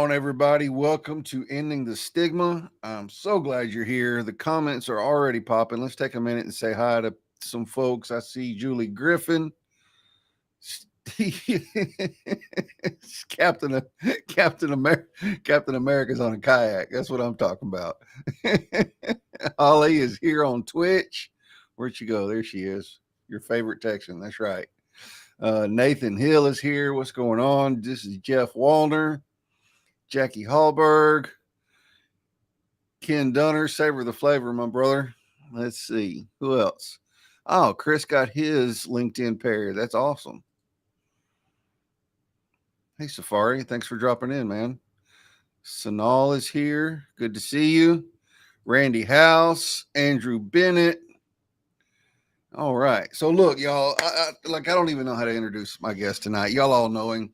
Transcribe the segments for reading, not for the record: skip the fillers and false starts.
on, everybody? Welcome to Ending the Stigma. I'm so glad you're here. The comments are already popping. Let's take a minute and say hi to some folks. I see Julie Griffin. Captain Captain America's on a kayak. That's what I'm talking about. Holly is here on Twitch. Where'd she go? There she is. Your favorite Texan. That's right. Nathan Hill is here. What's going on? This is Jeff Wallner, Jackie Hallberg, Ken Dunner. Savor the flavor, my brother. Let's see. Who else? Oh, Chris got his LinkedIn pair. That's awesome. Hey, Safari. Thanks for dropping in, man. Sanal is here. Good to see you. Randy House, Andrew Bennett. All right. So look, y'all, I don't even know how to introduce my guest tonight. Y'all all know him.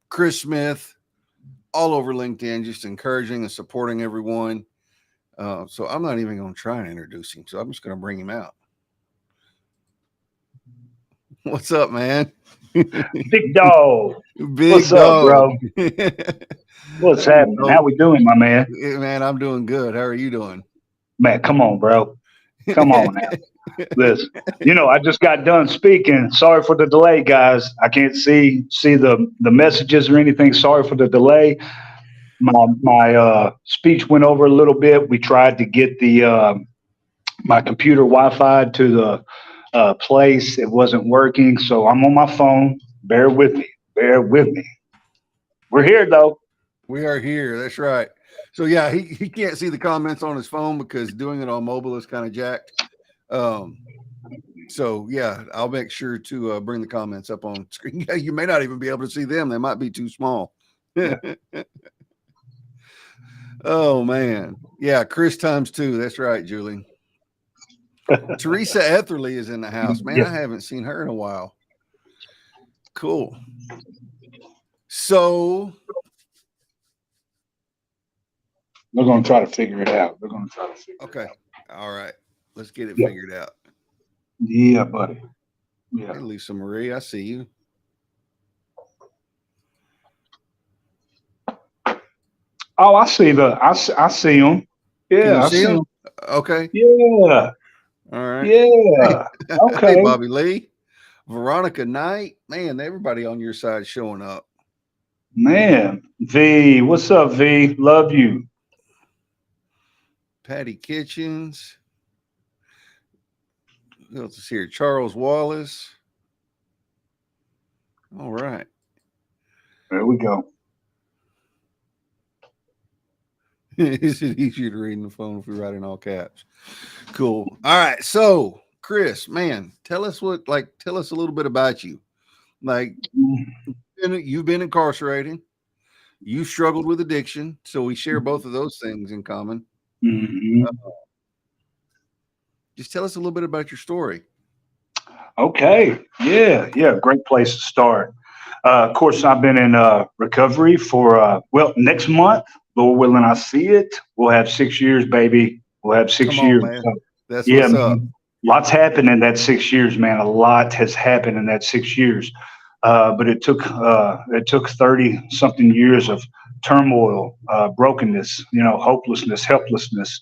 Chris Smith, all over LinkedIn, just encouraging and supporting everyone. So I'm not even going to try and introduce him. So I'm just going to bring him out. What's up, man? Big dog. Big What's dog. up, bro? What's happening? How we doing, my man? Man, I'm doing good. How are you doing? Man, come on, bro. Come on now. Listen, I just got done speaking. Sorry for the delay, guys. I can't see the messages or anything. Sorry for the delay. My speech went over a little bit. We tried to get the my computer Wi-Fi to the place. It wasn't working, so I'm on my phone. Bear with me. Bear with me. We're here, though. We are here. That's right. So, yeah, he can't see the comments on his phone because doing it on mobile is kind of jacked. So, yeah, I'll make sure to bring the comments up on screen. Yeah, you may not even be able to see them. They might be too small. Oh, man. Yeah, Chris times 2. That's right, Julie. Teresa Etherly is in the house. Man, I haven't seen her in a while. Cool. So we're going to try to figure it out. Okay. All right. Let's get it figured out. Yeah, buddy. Yeah. Hey, Lisa Marie, I see you. Oh, I see I see them. Yeah, I see them. Okay. Yeah. All right. Yeah. Okay. Hey, Bobby Lee, Veronica Knight. Man, everybody on your side showing up. Man, V, what's up, V? Love you. Patty Kitchens. Who else is here? Charles Wallace. All right. There we go. Is it easier to read in the phone if we write in all caps? Cool. All right. So, Chris, man, tell us a little bit about you. Like, you've been incarcerated. You struggled with addiction. So we share both of those things in common. Mm-hmm. Just tell us a little bit about your story. Okay. Yeah. Great place to start. Of course, I've been in recovery for, next month, Lord willing, I see it. We'll have 6 years, baby. We'll have 6 years. Man. So, that's what's up. Lots happened in that 6 years, man. A lot has happened in that 6 years. But it took 30 something years of turmoil, brokenness, hopelessness, helplessness,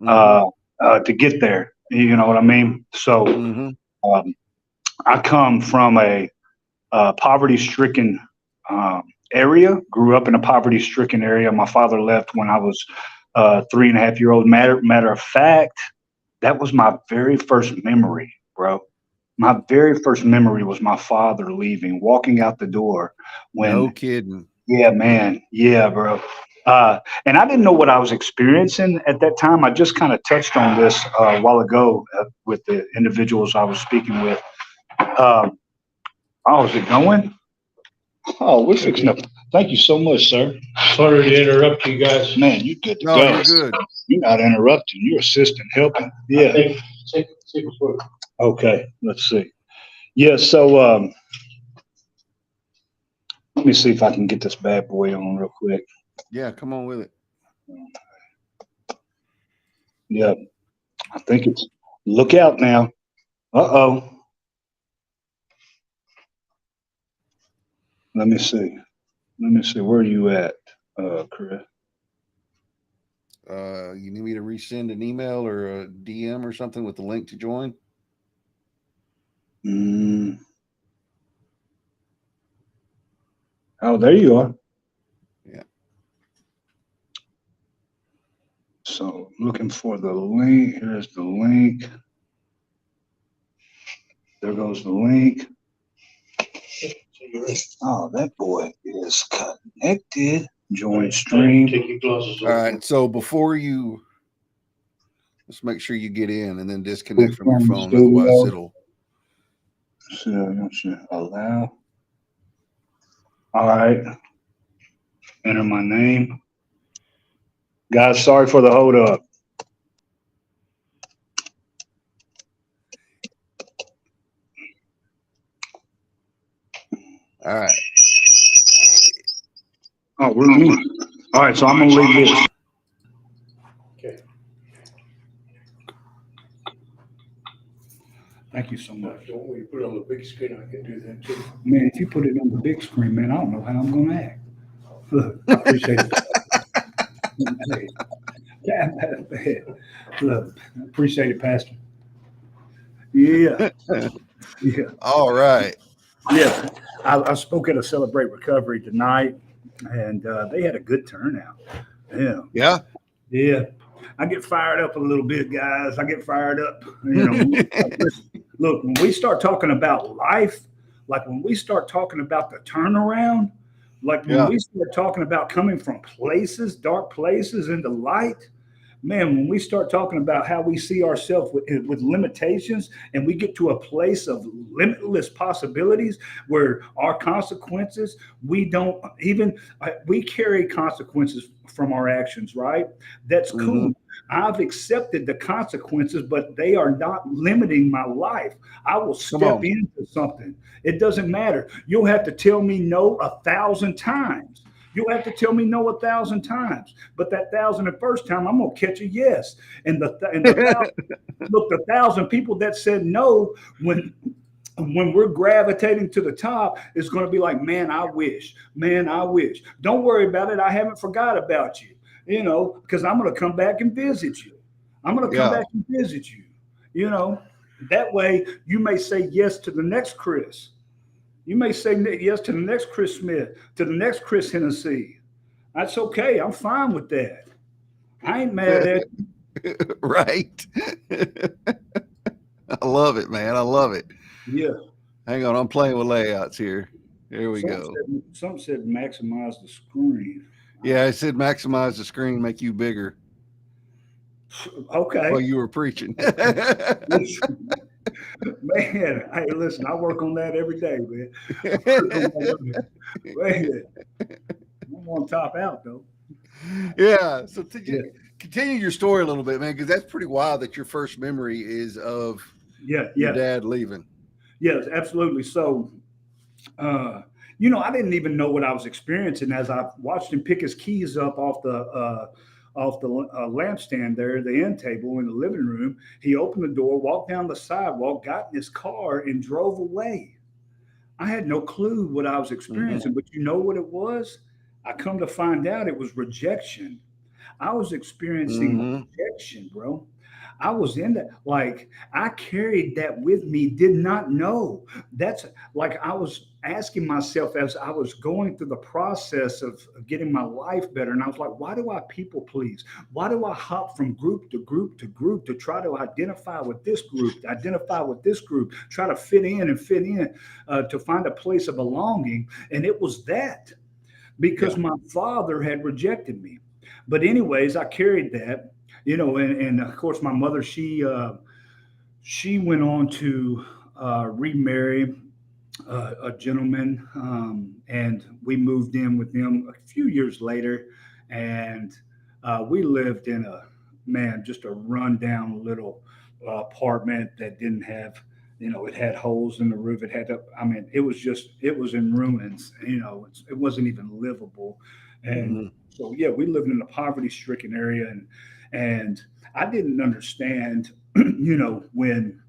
to get there. You know what I mean? So, I come from a poverty-stricken area. Grew up in a poverty-stricken area. My father left when I was 3.5-year-old. Matter of fact, that was my very first memory, bro. My very first memory was my father leaving, walking out the door. No kidding. Yeah, man. Yeah, bro. And I didn't know what I was experiencing at that time. I just kind of touched on this a while ago with the individuals I was speaking with. How's it going? Oh, we're fixing up. Thank you so much, sir. Sorry to interrupt you guys. Man, you're good to No, go. you're good. You're not interrupting. You're assisting, helping. Yeah. Take a photo. Okay, let's see. Yeah, so let me see if I can get this bad boy on real quick. Yeah, come on with it. Yeah, I think it's. Look out now. Let me see. Let me see. Where are you at, Chris? You need me to resend an email or a DM or something with the link to join? Oh, there you are. Yeah. So looking for the link. Here's the link. There goes the link. Oh, that boy is connected. Join stream. Take your glasses All off. right. So before you, let's make sure you get in and then disconnect from your phone. Otherwise, it'll. So allow. All right. Enter my name. Guys, sorry for the hold up. All right. Oh, we're on. All right, so I'm gonna leave this. Okay. Thank you so Now, much. if you want me to put it on the big screen, I can do that too. Man, if you put it on the big screen, man, I don't know how I'm gonna act. Look, I appreciate it. Hey, yeah, man. Look, I appreciate it, Pastor. Yeah, yeah, All right. yeah. I spoke at a Celebrate Recovery tonight, and they had a good turnout. Yeah, Yeah. yeah. I get fired up a little bit, guys. I get fired up. You know, listen, look, when we start talking about life, like when we start talking about the turnaround, like when Yeah. we start talking about coming from places, dark places into light, man, when we start talking about how we see ourselves with limitations and we get to a place of limitless possibilities where our consequences, we don't even, we carry consequences from our actions, right? That's Mm-hmm. cool. I've accepted the consequences, but they are not limiting my life. I will Come step on. into something. It doesn't matter. You'll have to tell me no 1,000 times. You'll have to tell me no 1,000 times. But that 1,001st time, I'm gonna catch a yes. And the thousand, look, the 1,000 people that said no when we're gravitating to the top, it's going to be like, man, I wish, man, I wish. Don't worry about it. I haven't forgot about you, you know, because I'm going to come back and visit you. I'm going to come Yeah. back and visit you, you know. That way, you may say yes to the next Chris. You may say yes to the next Chris Smith, to the next Chris Hennessy. That's okay. I'm fine with that. I ain't mad at you. Right. I love it, man. I love it. Yeah. Hang on. I'm playing with layouts here. Here we Some go. said maximize the screen. Yeah, I said maximize the screen, make you bigger Okay. while you were preaching. Listen, man, hey, listen, I work on that every day, man. Man, I'm on top out though. Yeah. So Yeah, continue your story a little bit, man, because that's pretty wild that your first memory is of yeah, your yeah, dad leaving. yes, absolutely. So, uh, you know, I didn't even know what I was experiencing as I watched him pick his keys up off the lampstand there, the end table in the living room. He opened the door, walked down the sidewalk, got in his car, and drove away. I had no clue what I was Mm-hmm. experiencing, but you know what it was? I come to find out it was rejection. I was experiencing Mm-hmm. rejection, bro. I was in that, like, I carried that with me, did not know. That's like I was asking myself as I was going through the process of getting my life better. And I was like, why do I people please? Why do I hop from group to group to group to try to identify with this group, identify with this group, try to fit in to find a place of belonging? And it was that because Yeah. my father had rejected me. But anyways, I carried that, you know, and of course my mother, she went on to remarry a gentleman, and we moved in with them a few years later, and we lived in a man just a rundown little apartment that didn't have, you know, it had holes in the roof. It had, I mean, it was just, it was in ruins. You know, it wasn't even livable, and Mm-hmm. so yeah, we lived in a poverty-stricken area, and I didn't understand, you know, when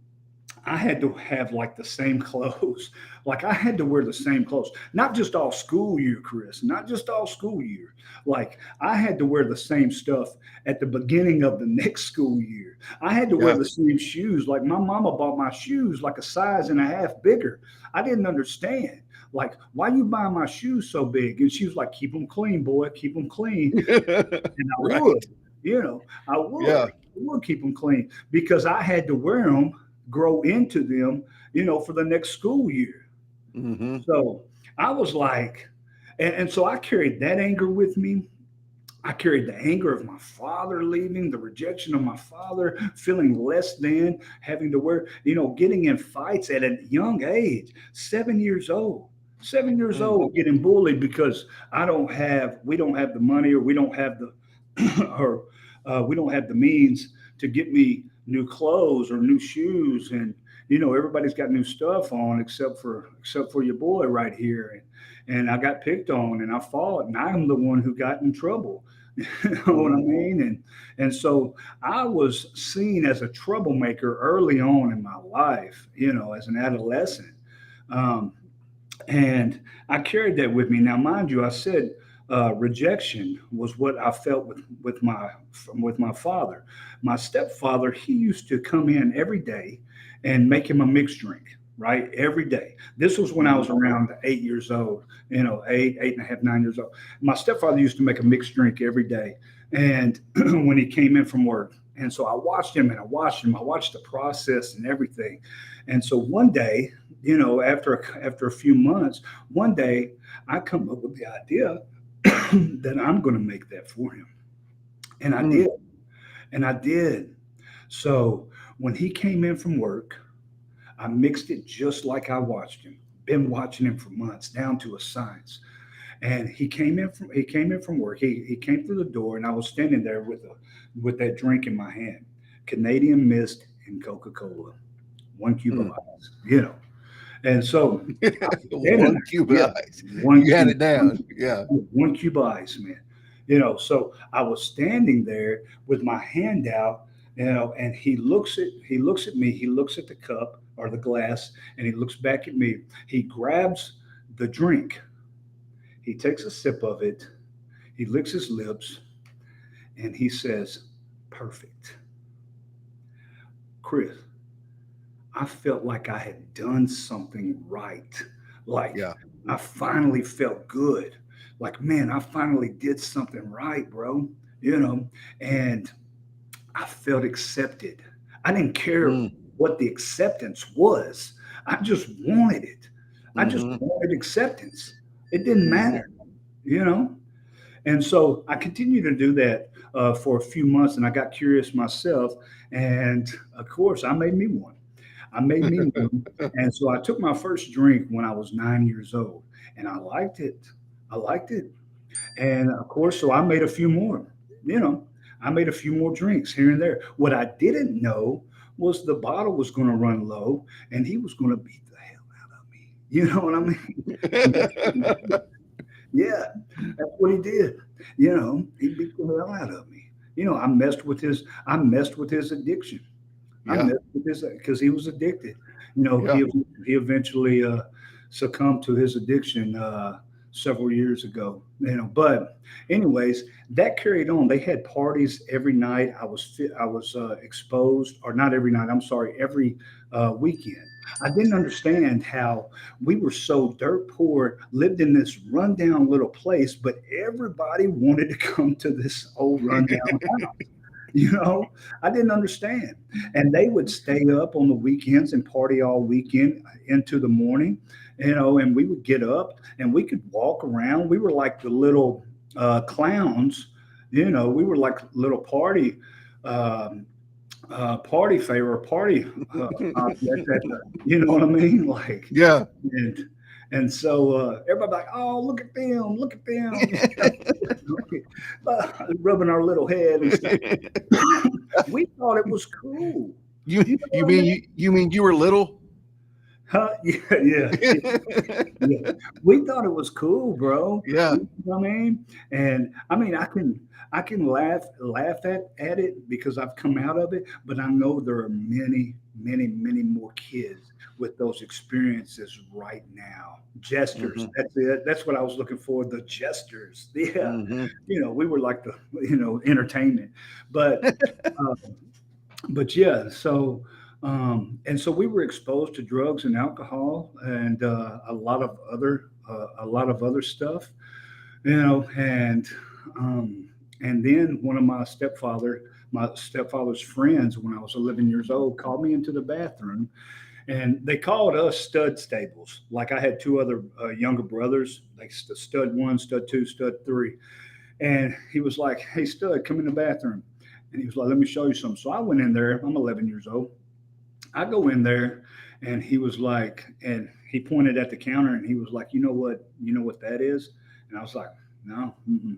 I had to have like the same clothes. Like I had to wear the same clothes, not just all school year, Chris, not just all school year. Like I had to wear the same stuff at the beginning of the next school year. I had to wear Yeah. the same shoes. Like my mama bought my shoes like a size and a half bigger. I didn't understand. Like, why you buying my shoes so big? And she was like, keep them clean, boy, keep them clean. And I Right. would, I would. Yeah. I would keep them clean because I had to wear them, grow into them, for the next school year. Mm-hmm. So I was like, and so I carried that anger with me. I carried the anger of my father leaving, the rejection of my father, feeling less than, having to wear, getting in fights at a young age, 7 years old. 7 years Mm. old, getting bullied because we don't have the money, or we don't have the, or we don't have the means to get me new clothes or new shoes, and everybody's got new stuff on except for your boy right here, and I got picked on and I fought and I'm the one who got in trouble. You know what I Mm. mean? And so I was seen as a troublemaker early on in my life, as an adolescent. Um, and I carried that with me. Now, mind you, I said rejection was what I felt with my father. My stepfather, he used to come in every day and make him a mixed drink. Right, every day. This was when I was Mm. around 8 years old. 8 and a half, 9 years old. My stepfather used to make a mixed drink every day, and when he came in from work, and so I watched him and I watched him. I watched the process and everything, and so one day, after a few months, one day I come up with the idea that I'm going to make that for him, and I Mm. did, and I did. So when he came in from work, I mixed it just like I watched him. Been watching him for months, down to a science. And he came in from work. He came through the door, and I was standing there with that drink in my hand, Canadian Mist and Coca Cola, one cube of Mm. ice. And so standing One there, cube yeah, of ice. one You had cube, it down. Yeah. one cube of ice, man. So I was standing there with my hand out, and he looks at me, he looks at the cup or the glass, and he looks back at me. He grabs the drink, he takes a sip of it, he licks his lips, and he says, "Perfect." Chris, I felt like I had done something right. Like Yeah. I finally felt good. Like, man, I finally did something right, bro. You know, and I felt accepted. I didn't care Mm. what the acceptance was. I just wanted it. I just Mm-hmm. wanted acceptance. It didn't Mm-hmm. matter, you know? And so I continued to do that for a few months, and I got curious myself. And of course, I made me one. I made me one. And so I took my first drink when I was 9 years old, and I liked it. I liked it. And of course, so I made a few more. You know, I made a few more drinks here and there. What I didn't know was the bottle was going to run low, and he was going to beat the hell out of me. You know what I mean? Yeah, that's what he did. He beat the hell out of me. I messed with his addiction. I Yeah. messed with his because he was addicted. Yeah. He eventually succumbed to his addiction several years ago. But anyways, that carried on. They had parties every night. I was exposed, or not every night. I'm sorry, every weekend. I didn't understand how we were so dirt poor, lived in this rundown little place, but everybody wanted to come to this old rundown house. I didn't understand. And they would stay up on the weekends and party all weekend into the morning, and we would get up and we could walk around. We were like the little clowns, we were like little um, party favor, party object at the, you know what I mean? Like, Yeah. and so everybody like, oh, look at them, rubbing our little head and stuff. We thought it was cool. You You know you what I mean mean? you mean you were little? Huh? Yeah. We thought it was cool, bro. Yeah. You know what I mean? And I mean, I can laugh at it because I've come out of it, but I know there are many more kids with those experiences right now. Jesters. Hmm. That's it. That's what I was looking for. The jesters. Yeah. Hmm. We were like the entertainment, but uh, yeah, so and so we were exposed to drugs and alcohol and a lot of other stuff, and then one of my stepfather's friends, when I was 11 years old, called me into the bathroom, and they called us stud stables. Like I had two other younger brothers, like stud one, stud two, stud three, and he was like, "Hey, stud, come in the bathroom." And he was like, "Let me show you something." So I went in there. I'm 11 years old. I go in there, and he was like, and he pointed at the counter, and he was like, You know what that is?" And I was like, "No." Mm-mm.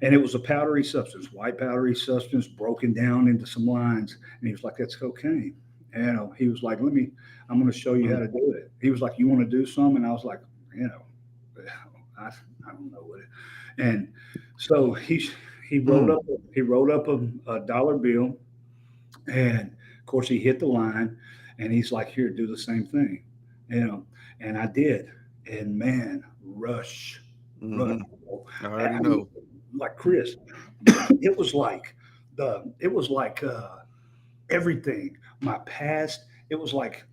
And it was a powdery substance, white powdery substance, broken down into some lines. And he was like, "That's cocaine." And he was like, I'm going to show you how to do it. He was like, "You want to do some?" And I was like, you know, I don't know what it. And so he rolled Mm. up a dollar bill, and of course he hit the line, and he's like, "Here, do the same thing," you know. And I did, and man, rush. Hmm. I already I mean, know. like Chris, it was like everything. My past, it was like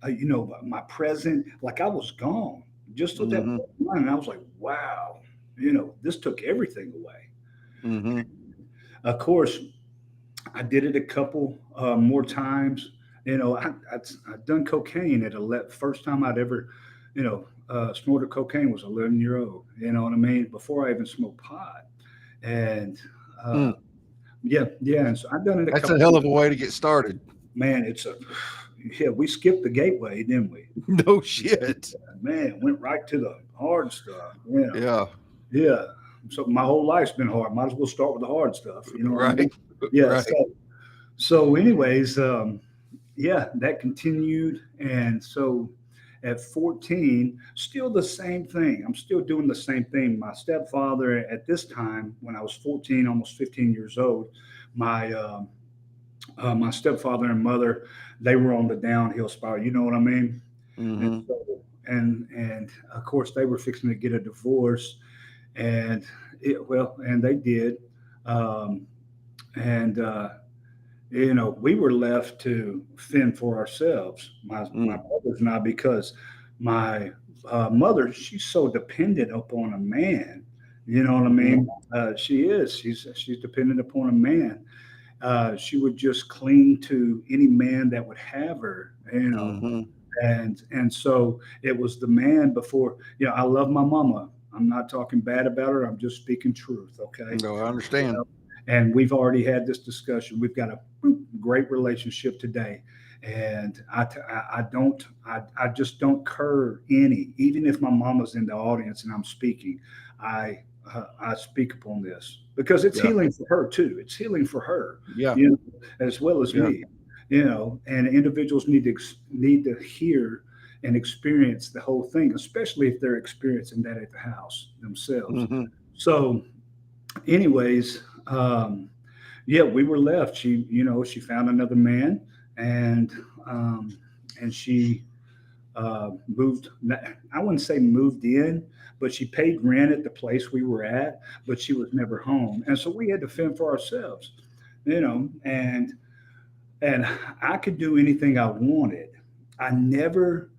my present. Like I was gone just at that Hmm. point, and I was like, wow, this took everything away. Hmm. Of course, I did it a couple more times. I'd done cocaine at first time I'd ever, snorted cocaine was 11 year old. You know what I mean? Before I even smoked pot, and uh, Mm. yeah. And so I've done it a That's a couple. hell of a way to get started. Man, yeah. We skipped the gateway, didn't we? No shit. Man, went right to the hard stuff. Yeah. Yeah. So my whole life's been hard. Might as well start with the hard stuff. You know what I mean? Right. Yeah. Right. So anyways, yeah, that continued, and so at 14, still the same thing. I'm still doing the same thing. My stepfather at this time, when I was 14, almost 15 years old, my my stepfather and mother, they were on the downhill spiral. You know what I mean? And Hmm. so, and of course, they were fixing to get a divorce, and and they did, um, and we were left to fend for ourselves, my Mm. brothers and I, because my mother, she's so dependent upon a man. You know what I Hmm. mean? She is. She's dependent upon a man. She would just cling to any man that would have her. Hmm. And so it was the man before. I love my mama. I'm not talking bad about her. I'm just speaking truth. Okay. No, I understand. And we've already had this discussion. We've got a great relationship today, and I just don't cur any. Even if my mama's in the audience and I'm speaking, I speak upon this because it's Yeah. healing for her too. It's healing for her, Yeah. as well as Yeah. me. And individuals need to hear and experience the whole thing, especially if they're experiencing that at the house themselves. Hmm. So anyways, yeah, we were left. She found another man, and um, she moved. I wouldn't say moved in, but she paid rent at the place we were at, but she was never home, and so we had to fend for ourselves, and I could do anything I wanted. I never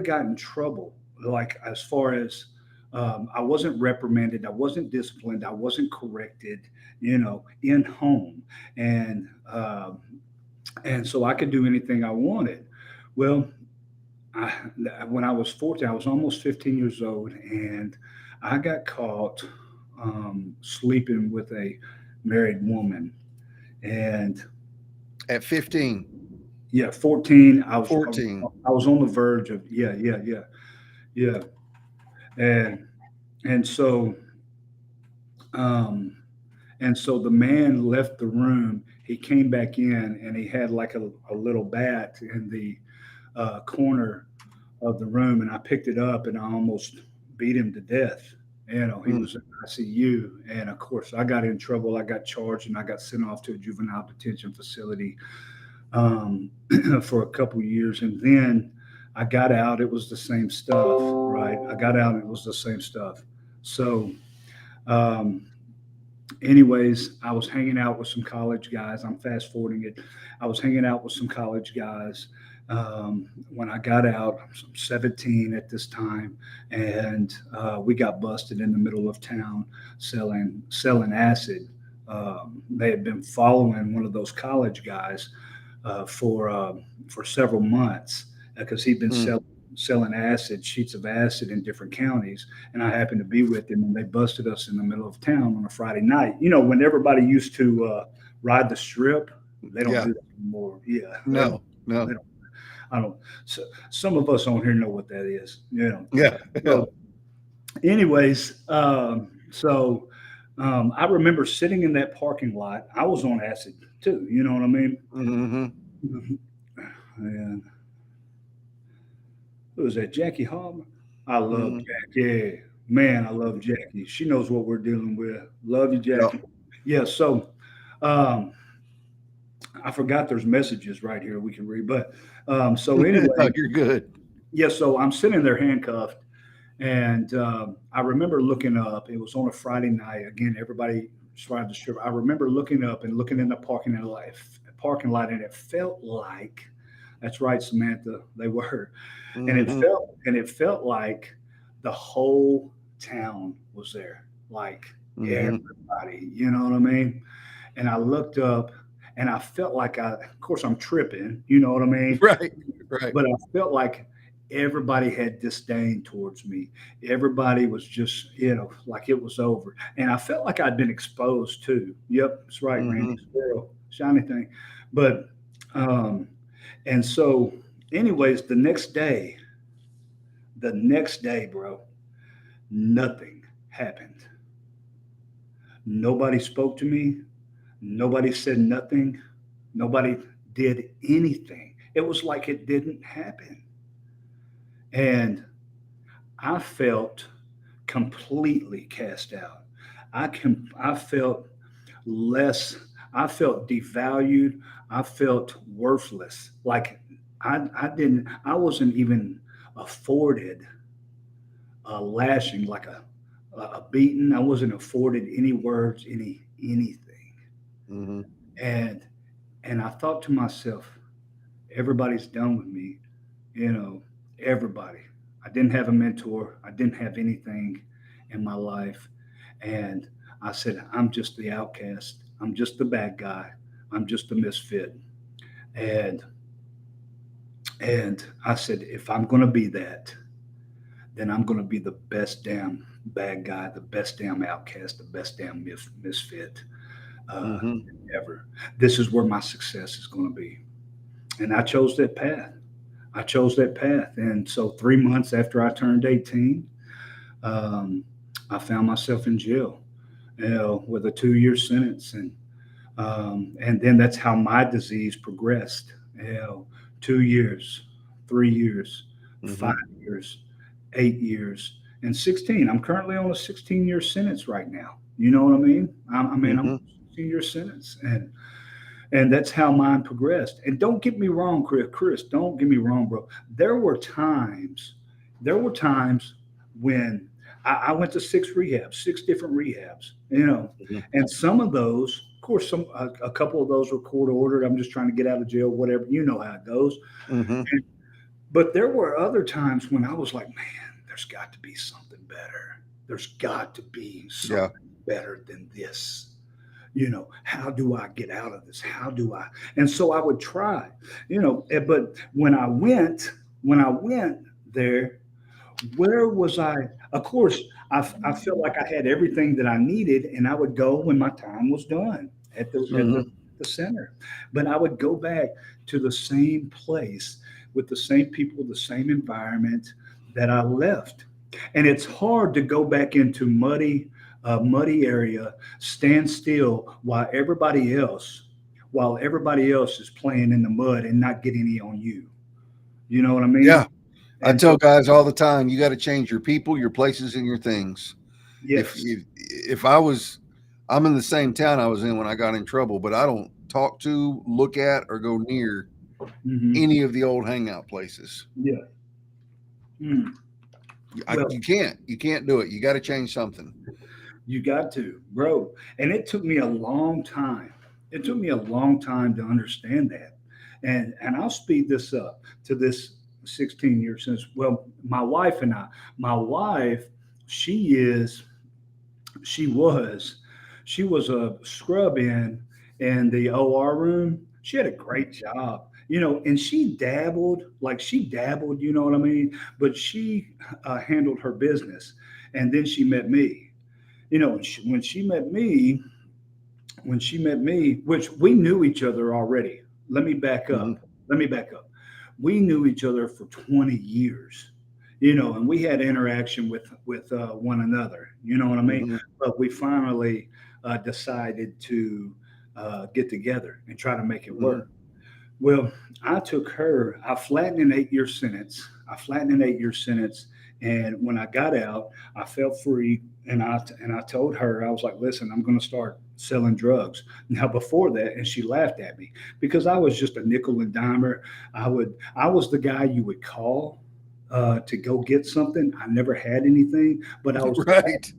got in trouble. Like as far as I wasn't reprimanded, I wasn't disciplined, I wasn't corrected. In home, and so I could do anything I wanted. Well, I, when I was 14, I was almost 15 years old, and I got caught sleeping with a married woman, and At 15, yeah, 14. I was 14. I was on the verge of yeah, and and so um, and so the man left the room. He came back in, and he had like a little bat in the corner of the room, and I picked it up, and I almost beat him to death. He Mm. was in ICU, and of course, I got in trouble. I got charged, and I got sent off to a juvenile detention facility um, for a couple years, and then I got out. It was the same stuff, right? I got out. It was the same stuff. So, um, anyways, I was hanging out with some college guys. I'm fast forwarding it. I was hanging out with some college guys when I got out. I'm 17 at this time, and we got busted in the middle of town selling acid. They had been following one of those college guys for several months because he'd been Mm. selling acid, sheets of acid in different counties. And I happened to be with him, and they busted us in the middle of town on a Friday night. When everybody used to ride the strip, they don't Yeah. do that anymore. Yeah. No. They No. don't. I don't. So some of us on here know what that is. Yeah. Yeah. So, anyways, I remember sitting in that parking lot. I was on acid too. You know what I mean? Hmm. And who was that? Jackie Harmer. I love Hmm. Jackie. Man, I love Jackie. She knows what we're dealing with. Love you, Yeah. Jackie. Yeah. So, um, I forgot there's messages right here we can read. But so No, anyway, you're good. yeah. So I'm sitting there handcuffed, and I remember looking up. It was on a Friday night. Again, everybody tried to strip. I remember looking up and looking in the parking lot, and it felt like. That's right, Samantha. They were. and it Hmm. felt and it felt like the whole town was there, like Hmm. everybody, you know what I mean? And I looked up, and I felt like, of course I'm tripping, you know what I mean? Right. Right. But I felt like everybody had disdain towards me. Everybody was just, like it was over, and I felt like I'd been exposed too. Yep, that's right, Hmm. Randy Squirrel, shiny thing. But um and so, anyways, the next day, bro, nothing happened. Nobody spoke to me. Nobody said nothing. Nobody did anything. It was like it didn't happen. And I felt completely cast out. I felt less. I felt devalued. I felt worthless. Like I wasn't even afforded a lashing, like a beating. I wasn't afforded any words, anything. Hmm. And I thought to myself, everybody's done with me, you know, everybody. I didn't have a mentor. I didn't have anything in my life. And I said, I'm just the outcast. I'm just the bad guy. I'm just a misfit. And I said, if I'm going to be that, then I'm going to be the best damn bad guy, the best damn outcast, the best damn misfit uh, Hmm. ever. This is where my success is going to be. And I chose that path. I chose that path. And so 3 months after I turned 18, um, I found myself in jail, with a 2 year sentence. And then that's how my disease progressed. 2 years, 3 years, Hmm. 5 years, 8 years, and 16. I'm currently on a 16-year sentence right now. You know what I mean? I'm on Hmm. a 16-year sentence, and that's how mine progressed. And don't get me wrong, Chris. Don't get me wrong, bro. There were times when I went to six different rehabs, Hmm. and some of those, of course, a couple of those were court ordered. I'm just trying to get out of jail, whatever. You know how it goes. Hmm. And, but there were other times when I was like, man, there's got to be something better. There's got to be Yeah. something better than this. How do I get out of this? How do I? And so I would try, but when I went there, where was I? Of course, I felt like I had everything that I needed, and I would go when my time was done at Hmm. the center. But I would go back to the same place with the same people, the same environment that I left. And it's hard to go back into muddy area, stand still while everybody else is playing in the mud and not getting any on you. You know what I mean? Yeah. I And tell so, guys all the time, you got to change your people, your places, and your things. If yes. if I'm in the same town I was in when I got in trouble, but I don't talk to, look at, or go near Hmm. any of the old hangout places. Yeah. Mm. Well, You can't do it. You got to change something. you got to, bro. And it took me a long time. It took me a long time to understand that. And I'll speed this up to this 16 years since. Well, my wife and I, my wife, she is, she was, she was a scrub in the OR room. She had a great job, and she dabbled, you know what I mean? But she handled her business. And then she met me. When she met me, which we knew each other already. Let me back Mhm. up. Let me back up. We knew each other for 20 years, and we had interaction with one another. You know what I mean? Mhm. But we finally decided to get together and try to make it Mhm. work. Well, I flattened an 8-year sentence. And when I got out, I felt free. And I told her, I was like, listen, I'm going to start selling drugs. Now, before that, and she laughed at me because I was just a nickel and dimer. I was the guy you would call to go get something. I never had anything, but Right.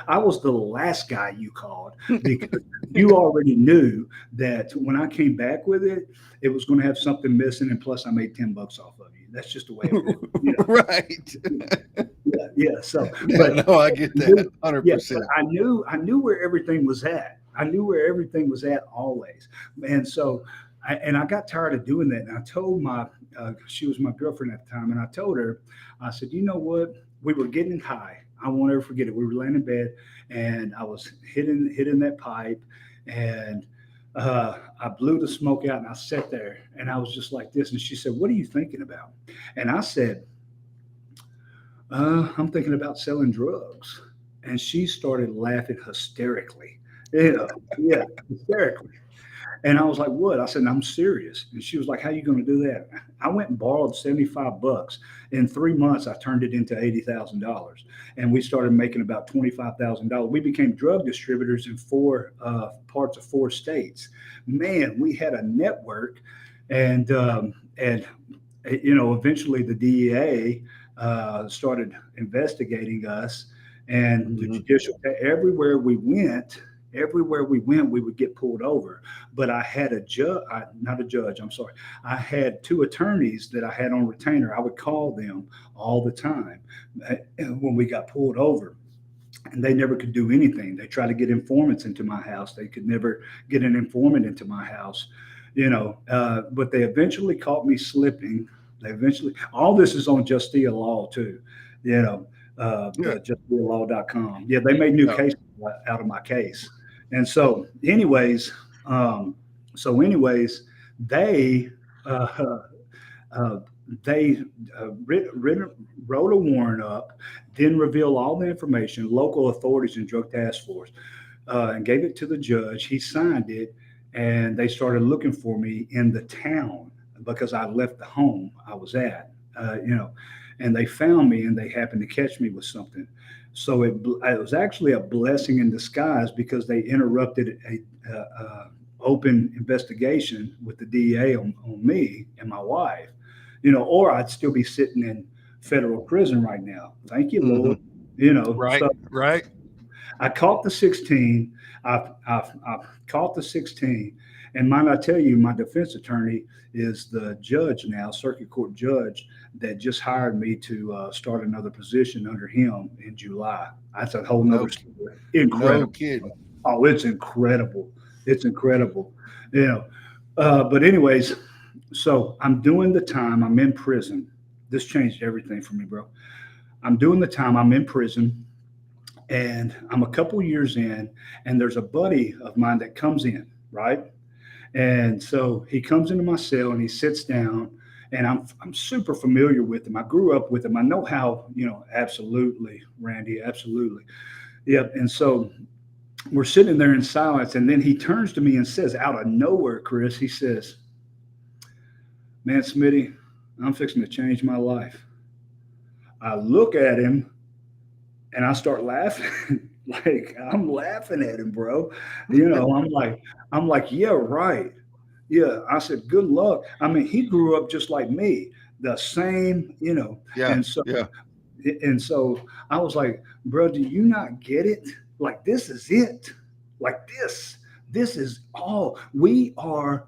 I was the last guy you called because you already knew that when I came back with it, it was going to have something missing, and plus I made $10 off of you. That's just the way it was. Right. Yeah. So, Yeah, but no, I get that yeah, but 100%. I knew where everything was at. I knew where everything was at always, and so I got tired of doing that. And I told she was my girlfriend at the time, and I told her, I said, you know what? We were getting high. I won't ever forget it. We were laying in bed, and I was hitting that pipe, and I blew the smoke out, and I sat there, and I was just like this. And she said, "What are you thinking about?" And I said, I'm thinking about selling drugs. And she started laughing hysterically. Yeah, hysterically. And I was like, what? I said, I'm serious. And she was like, how are you going to do that? I went and borrowed $75. In 3 months, I turned it into $80,000. And we started making about $25,000. We became drug distributors in four parts of 4 states. Man, we had a network. And eventually the DEA started investigating us, and the Mhm. judicial. Everywhere we went, we would get pulled over. But I had not a judge. I'm sorry. I had 2 attorneys that I had on retainer. I would call them all the time when we got pulled over. And they never could do anything. They tried to get informants into my house. They could never get an informant into my house, but they eventually caught me slipping. All this is on Justia Law too, Yeah. the justialaw.com. Yeah, they made new Yeah. cases out of my case. And so anyways, they, uh, uh, they wrote a warrant up, didn't reveal all the information, local authorities and drug task force, and gave it to the judge. He signed it, and they started looking for me in the town because I left the home I was at, and they found me, and they happened to catch me with something. So it was actually a blessing in disguise because they interrupted a open investigation with the DEA on me and my wife, or I'd still be sitting in federal prison right now. Thank you, Mhm. Lord. Right. So Right. I caught the 16. I caught the 16. And might I tell you, my defense attorney is the judge now, circuit court judge, that just hired me to start another position under him in July. That's a whole No, nother story. no Incredible. kidding. Oh, it's incredible. It's incredible. But anyways, so I'm doing the time. I'm in prison. This changed everything for me, bro. I'm doing the time. I'm in prison, and I'm a couple years in, and there's a buddy of mine that comes in, right? And so he comes into my cell and he sits down, and I'm super familiar with him. I grew up with him. I know how, absolutely, Randy, absolutely. Yep. And so we're sitting there in silence, and then he turns to me and says, out of nowhere, Chris, he says, man, Smitty, I'm fixing to change my life. I look at him and I start laughing. Like I'm laughing at him, bro. I'm like, yeah, right. Yeah. I said, good luck. I mean, he grew up just like me, the same, Yeah. and so Yeah. and so I was like, bro, do you not get it? Like, this is it. Like, this is all. We are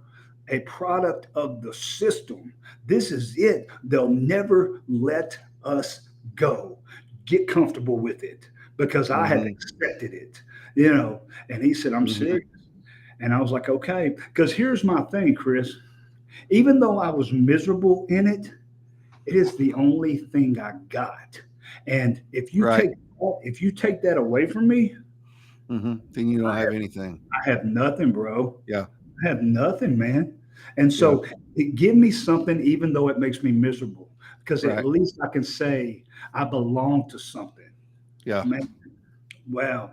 a product of the system. This is it. They'll never let us go. Get comfortable with it because I have Hmm. accepted it. And he said, I'm Hmm. serious. And I was like, okay. Because here's my thing, Chris. Even though I was miserable in it, it is the only thing I got. And Right. if you take that away from me, Then you don't I have have anything. I have nothing, bro. Yeah. I have nothing, man. And Yeah. so give me something, even though it makes me miserable, because at Right. least I can say I belong to something, Yeah. man. Wow.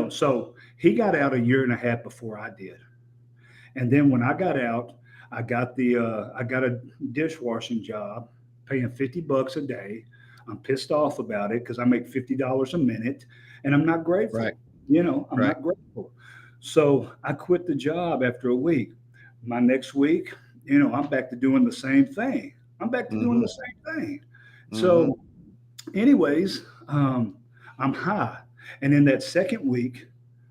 So he got out a year and a half before I did. And then when I got out, I got a dishwashing job, paying $50 a day. I'm pissed off about it because I make $50 a minute, and I'm not Right. grateful. I'm Right. not grateful. So I quit the job after a week. My next week, I'm back to doing the same thing. I'm back to doing Hmm. the same thing. Hmm. So, anyways, I'm high, and in that second week,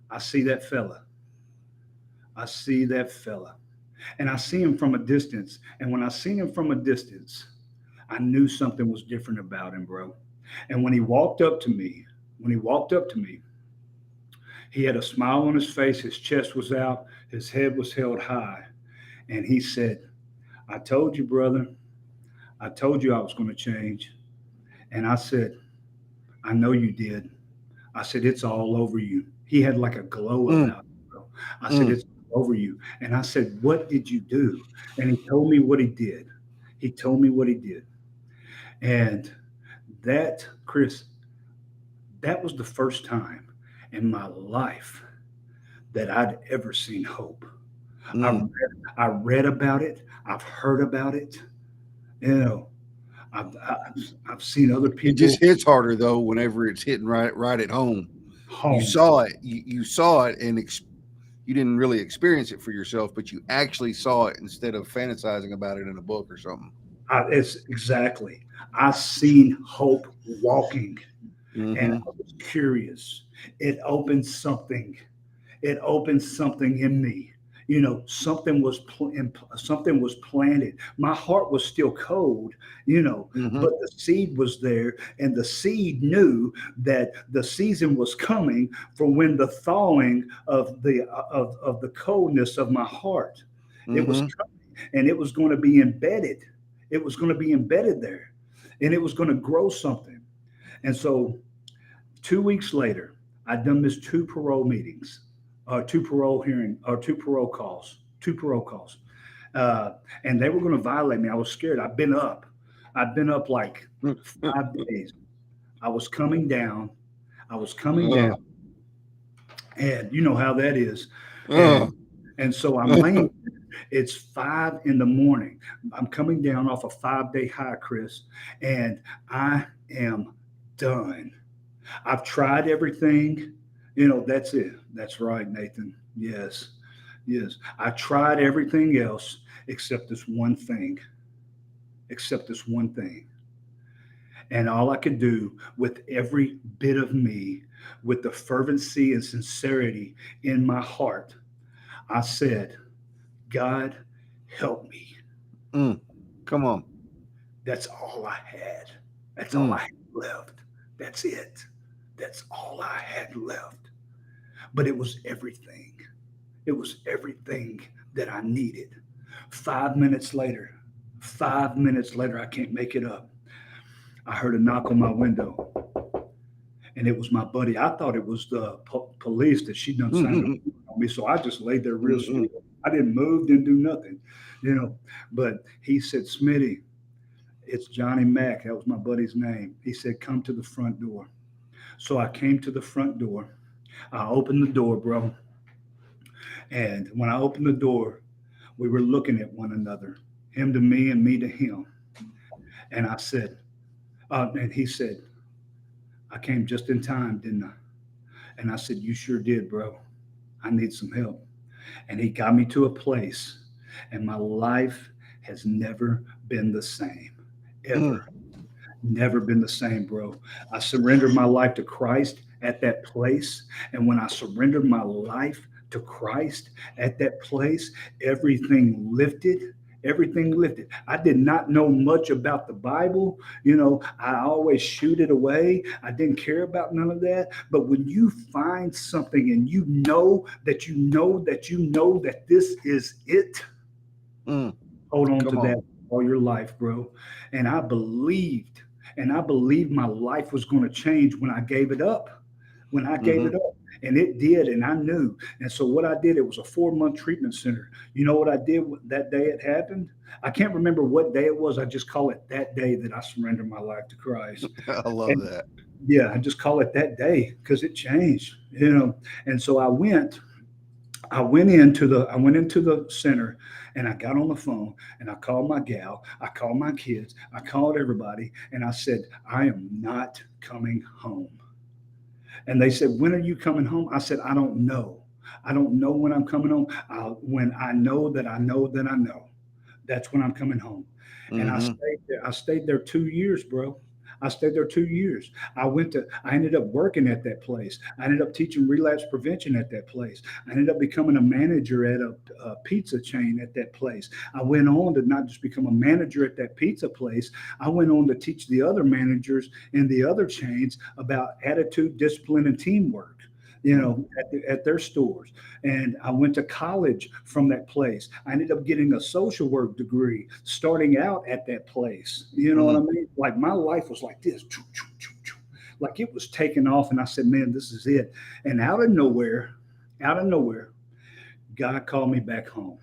I see that fella. I see that fella and I see him from a distance. And when I seen him from a distance, I knew something was different about him, bro. And when he walked up to me, he had a smile on his face, his chest was out, his head was held high. And he said, I told you, brother, I told you I was going to change. And I said, I know you did. I said, it's all over you. He had like a glow Mm. about him, bro. I said, Mm. it's all over you. And I said, what did you do? And he told me what he did. He told me what he did. And that, Chris, that was the first time in my life that I'd ever seen hope. I read, Mm. I read about it. I've heard about it. You know, I've seen other It just people hits harder though whenever it's hitting right at home. You home. saw it. You saw it, and you didn't really experience it for yourself, but you actually saw it instead of fantasizing about it in a book or something. It's exactly. I seen hope walking, and Hmm. I was curious. It opened something. It opened something in me. Something was planted. My heart was still cold, Hmm. but the seed was there, and the seed knew that the season was coming for when the thawing of the coldness of my heart. It was Hmm. coming, and it was going to be embedded. It was going to be embedded there, and it was going to grow something. And so 2 weeks later, I'd done this two parole calls, uh, and they were going to violate me. I was scared. I'd been up like 5 days. I was coming down. I was coming down, Oh, and you know how that is. And oh, and so I'm laying. It's 5 in the morning. I'm coming down off a 5 day high, Chris, and I am done. I've tried everything. That's it. That's right, Nathan. Yes. Yes. I tried everything else except this one thing, except this one thing. And all I could do with every bit of me, with the fervency and sincerity in my heart, I said, God, help me. mm. Come on. That's all I had. That's all Mm. I had left. That's it. That's all I had left. But it was everything. It was everything that I needed. 5 minutes later, 5 minutes later, I can't make it up. I heard a knock on my window, and it was my buddy. I thought it was the police that she done signed Mm-hmm. a on me, so I just laid there real Mm-hmm. still. I didn't move, didn't do nothing, you know. But he said, "Smitty, it's Johnny Mack." That was my buddy's name. He said, "Come to the front door." So I came to the front door. I opened the door, bro, and when I opened the door, we were looking at one another, him to me and me to him. And I said, And he said, I came just in time, didn't I? And I said, you sure did, bro. I need some help. And he got me to a place, and my life has never been the same, Mm. ever. Never been the same, bro. I surrendered my life to Christ at that place. And when I surrendered my life to Christ at that place, everything lifted. Everything lifted. I did not know much about the Bible. I always shoot it away. I didn't care about none of that. But when you find something and you know that you know that you know that this is it, Mm. hold on to Come on. that all your life, bro. And I believed my life was going to change when I gave it up. When I gave Hmm. it up. And it did, and I knew. And so what I did, it was a 4-month treatment center. You know what I did that day it happened? I can't remember what day it was. I just call it that day that I surrendered my life to Christ. I love And that. yeah, I just call it that day because it changed. And so I went into the center, and I got on the phone, and I called my gal, I called my kids, I called everybody, and I said, I am not coming home. And they said, when are you coming home? I said, I don't know. I don't know when I'm coming home. When I know that I know that I know, that's when I'm coming home. And I Hmm. stayed there. I stayed there 2 years, bro. I stayed there 2 years. I ended up working at that place. I ended up teaching relapse prevention at that place. I ended up becoming a manager at a pizza chain at that place. I went on to not just become a manager at that pizza place, I went on to teach the other managers in the other chains about attitude, discipline, and teamwork. At their stores. And I went to college from that place. I ended up getting a social work degree starting out at that place. You know what I Hmm. mean? Like my life was like this, like it was taking off. And I said, man, this is it. And out of nowhere, God called me back home.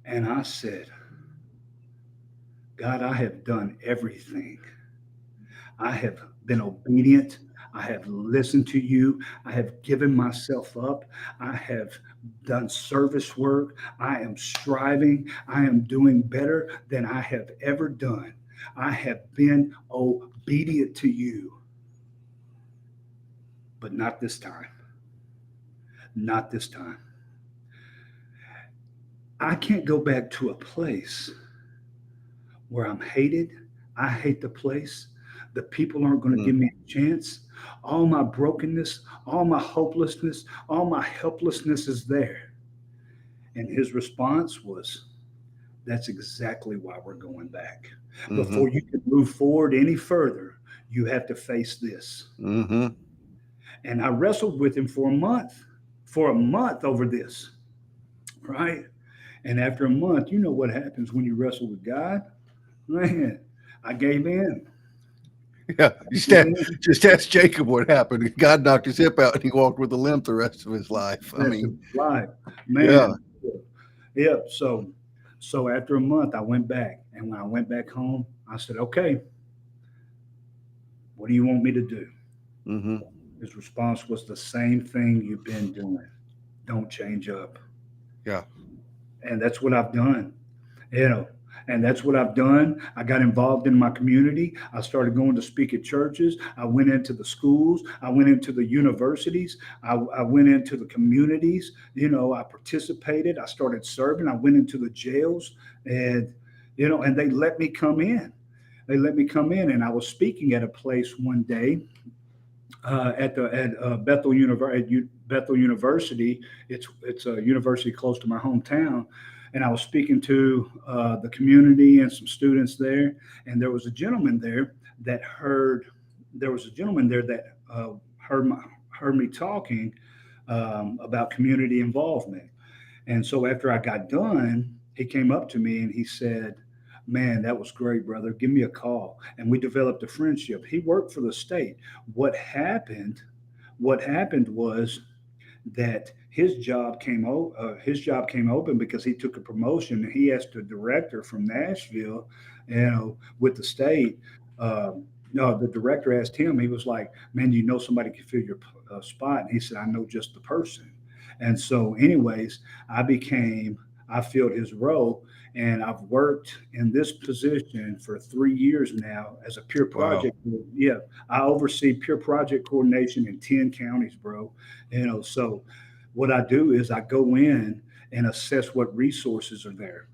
And I said, God, I have done everything. I have been obedient. I have listened to you. I have given myself up. I have done service work. I am striving. I am doing better than I have ever done. I have been obedient to you, but not this time. Not this time. I can't go back to a place where I'm hated. I hate the place. The people aren't going to give Mm. me a chance. All my brokenness, all my hopelessness, all my helplessness is there. And his response was, that's exactly why we're going back. Hmm. Before you can move forward any further, you have to face this. Hmm. And I wrestled with him for a month over this, right? And after a month, you know what happens when you wrestle with God? Man, I gave in. Yeah. I gave in. Just ask Jacob what happened. God knocked his hip out and he walked with a limp the rest of his life. I Rest of mean, his life. yeah. Man. Yeah. So after a month I went back. And when I went back home, I said, okay, what do you want me to do? Hmm. His response was the same thing you've been doing. Don't change up. Yeah. And that's what I've done. you know and that's what I've done. I got involved in my community. I started going to speak at churches. I went into the schools. I went into the universities. I went into the communities. I participated. I started serving. I went into the jails. And they let me come in. And I was speaking at a place one day, at Bethel University. It's a university close to my hometown, and I was speaking to the community and some students there. And there was a gentleman there that heard me talking about community involvement. And so after I got done, he came up to me and he said, man, that was great, brother. Give me a call. And we developed a friendship. He worked for the state. What happened? What happened was that his job came open because he took a promotion, and he asked a director from Nashville, with the state. No, the director asked him. He was like, "Man, do you know somebody can fill your spot?" And he said, "I know just the person." And so, anyways, I became I filled his role, and I've worked in this position for 3 years now as a peer Wow. project. Yeah, I oversee peer project coordination in 10 counties, bro. So what I do is I go in and assess what resources are there.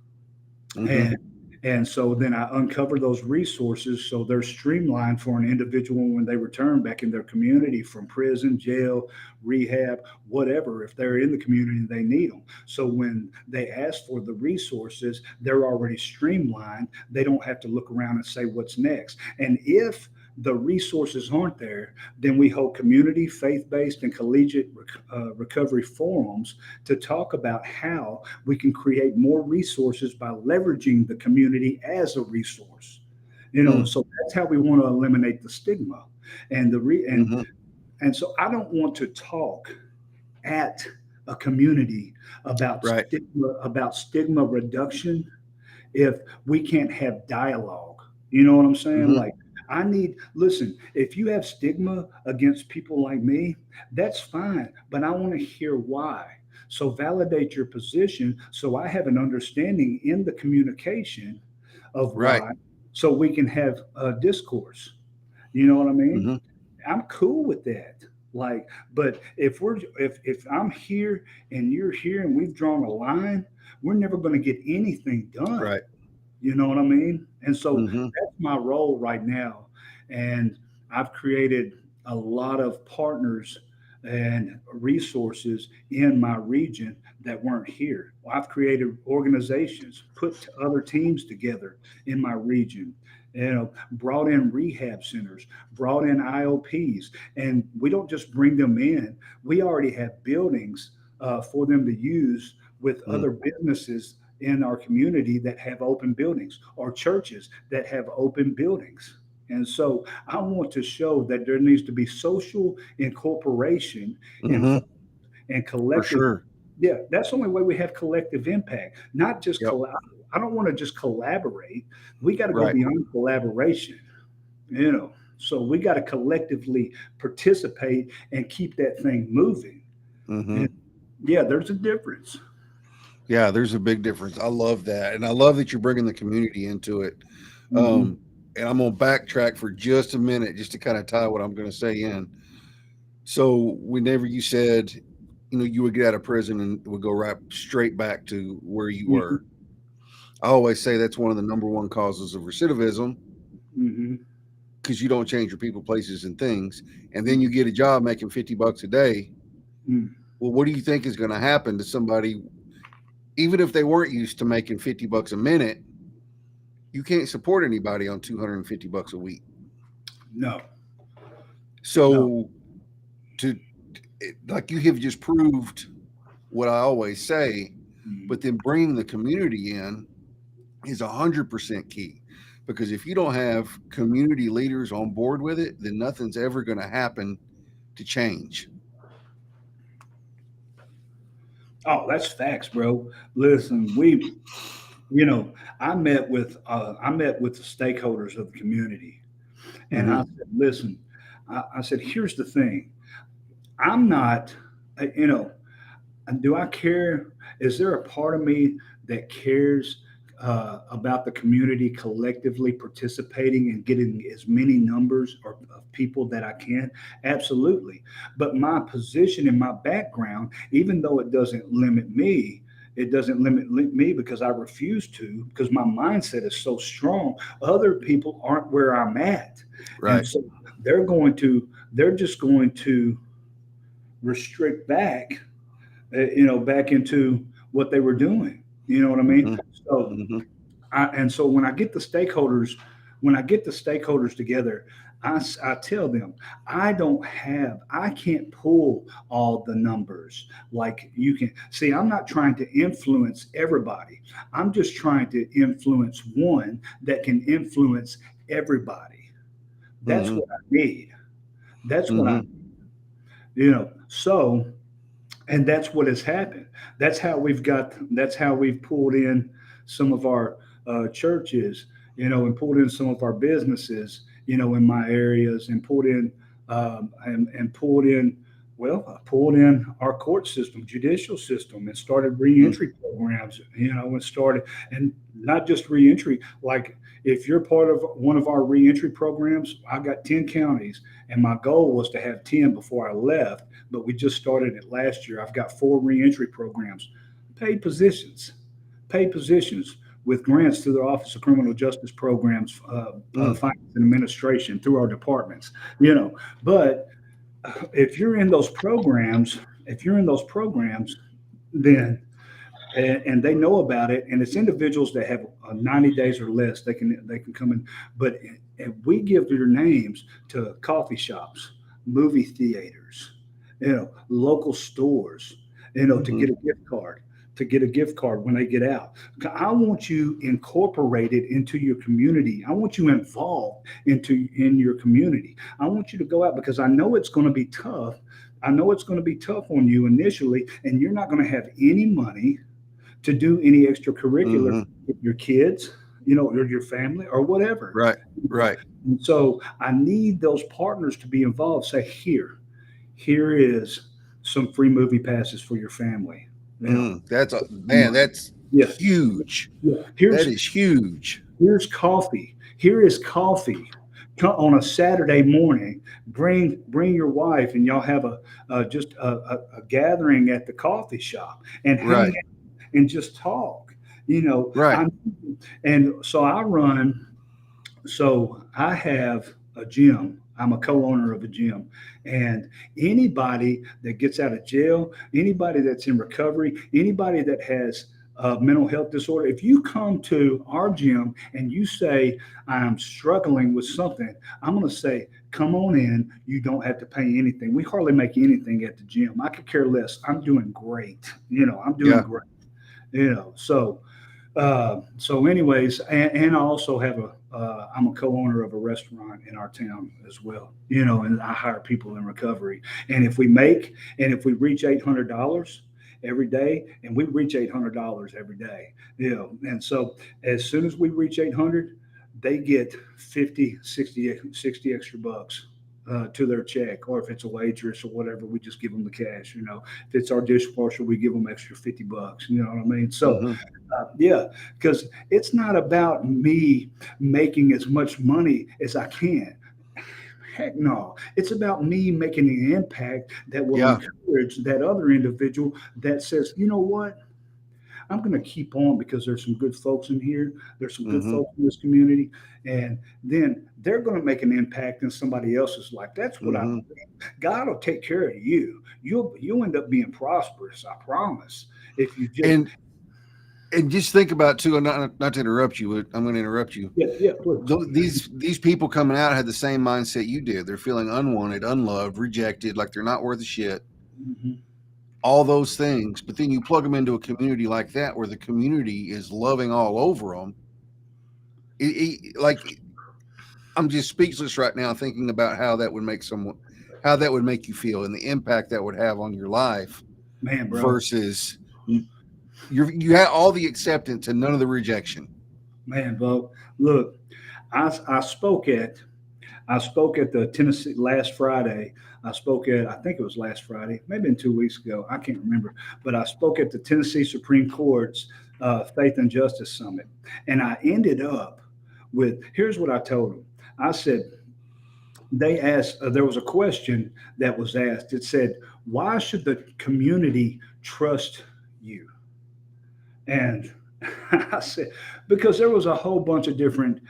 Hmm. And and so then I uncover those resources so they're streamlined for an individual when they return back in their community from prison, jail, rehab, whatever, if they're in the community and they need them. So when they ask for the resources, they're already streamlined. They don't have to look around and say what's next. And if the resources aren't there, then we hold community, faith based, and collegiate recovery forums to talk about how we can create more resources by leveraging the community as a resource. So that's how we want to eliminate the stigma. And the re and so I don't want to talk at a community Right. about stigma reduction if we can't have dialogue. You know what I'm saying? Hmm. Like, listen, if you have stigma against people like me, that's fine, but I want to hear why. So validate your position so I have an understanding in the communication of Right. why, so we can have a discourse. You know what I mean? Hmm. I'm cool with that. Like, but if I'm here and you're here and we've drawn a line, we're never going to get anything done. Right. You know what I mean? And so Hmm. that's my role right now. And I've created a lot of partners and resources in my region that weren't here. I've created organizations, put other teams together in my region, brought in rehab centers, brought in IOPs, and we don't just bring them in. We already have buildings for them to use with Mm. other businesses in our community that have open buildings, or churches that have open buildings. And so I want to show that there needs to be social incorporation and, Hmm. and For collective. sure. Yeah, that's the only way we have collective impact, not just Yep. I don't want to just collaborate. We got to go Right. beyond collaboration, you know. So we got to collectively participate and keep that thing moving. Hmm. And yeah, there's a difference. Yeah, there's a big difference. I love that, and I love that you're bringing the community into it. Mhm. Um, and I'm gonna backtrack for just a minute, just to kind of tie what I'm going to say in. So, whenever you said, you would get out of prison and would go right straight back to where you Mhm. were, I always say that's one of the number one causes of recidivism, Mhm. because you don't change your people, places, and things, and then you Mhm. get a job making $50 a day. Mhm. Well, what do you think is going to happen to somebody, even if they weren't used to making $50 a minute? You can't support anybody on $250 a week. No, no. So, to like, you have just proved what I always say, Mhm. but then bringing the community in is 100% key, because if you don't have community leaders on board with it, then nothing's ever going to happen to change. Oh, that's facts, bro. Listen, you know, I met with the stakeholders of the community, and I Hmm. said, listen, I said, here's the thing. I'm not, you know, do I care? Is there a part of me that cares about the community collectively participating and getting as many numbers of people that I can? Absolutely. But my position and my background, even though it doesn't limit me, it doesn't limit me because I refuse to, because my mindset is so strong. Other people aren't where I'm at. And Right. so they're just going to restrict back back into what they were doing. You know what I mean? Hmm. So, Hmm. and so when I get the stakeholders together, I tell them, I can't pull all the numbers like you can. See, I'm not trying to influence everybody. I'm just trying to influence one that can influence everybody. That's Hmm. what I need. That's what I, Hmm. so and that's what has happened. That's how we've pulled in some of our churches, and pulled in some of our businesses, in my areas, and pulled in Well, I pulled in our court system, judicial system, and started reentry programs, and started, and not just reentry, like if you're part of one of our reentry programs, I got 10 counties, and my goal was to have 10 before I left, but we just started it last year. I've got 4 reentry programs, paid positions, paid positions with grants through the Office of Criminal Justice Programs, Finance and Administration through our departments, but if you're in those programs, then and they know about it, and it's individuals that have 90 days or less, they can come in, but and we give their names to coffee shops, movie theaters, local stores, to get a gift card. To get a gift card when they get out. I want you incorporated into your community. I want you involved in your community. I want you to go out because I know it's going to be tough. I know it's going to be tough on you initially, and you're not going to have any money to do any extracurricular with your kids, or your family or whatever. Right. And so I need those partners to be involved. Say, here is some free movie passes for your family. That's Yeah. huge. Yeah. That is huge. Here's coffee. Here is coffee. Come on a Saturday morning. Bring your wife, and y'all have just a gathering at the coffee shop and hang out and just talk. Right. And so I run. So I have a gym. I'm a co-owner of a gym, and anybody that gets out of jail, anybody that's in recovery, anybody that has a mental health disorder, if you come to our gym and you say, I'm struggling with something, I'm going to say, come on in. You don't have to pay anything. We hardly make anything at the gym. I could care less. I'm doing great. I'm doing great. So anyways, and I also have I'm a co-owner of a restaurant in our town as well, and I hire people in recovery. And if we reach $800 every day, and we reach $800 every day, and so as soon as we reach 800, they get 50, 60 extra bucks to their check, or if it's a waitress or whatever, we just give them the cash. If it's our dishwasher, we give them extra $50. You know what I mean? So, because it's not about me making as much money as I can. Heck no. It's about me making an impact that will encourage that other individual that says, you know what? I'm going to keep on because there's some good folks in here. There's some good folks in this community. And then they're going to make an impact in somebody else's life. That's what I believe. God will take care of you. You'll end up being prosperous. I promise. If you just and just think about too, and not to interrupt you, but I'm going to interrupt you. Yeah, please. These people coming out had the same mindset you did. They're feeling unwanted, unloved, rejected, like they're not worth a shit. All those things, but then you plug them into a community like that where the community is loving all over them. Like, I'm just speechless right now thinking about how that would make you feel and the impact that would have on your life, man, bro. Versus you had all the acceptance and none of the rejection. Man, bro, look, I spoke at the Tennessee last Friday. I think it was last Friday, maybe 2 weeks ago. I can't remember, but I spoke at the Tennessee Supreme Court's Faith and Justice Summit. And I ended up with, here's what I told them. I said, they asked, there was a question that was asked. It said, why should the community trust you? And I said, because there was a whole bunch of different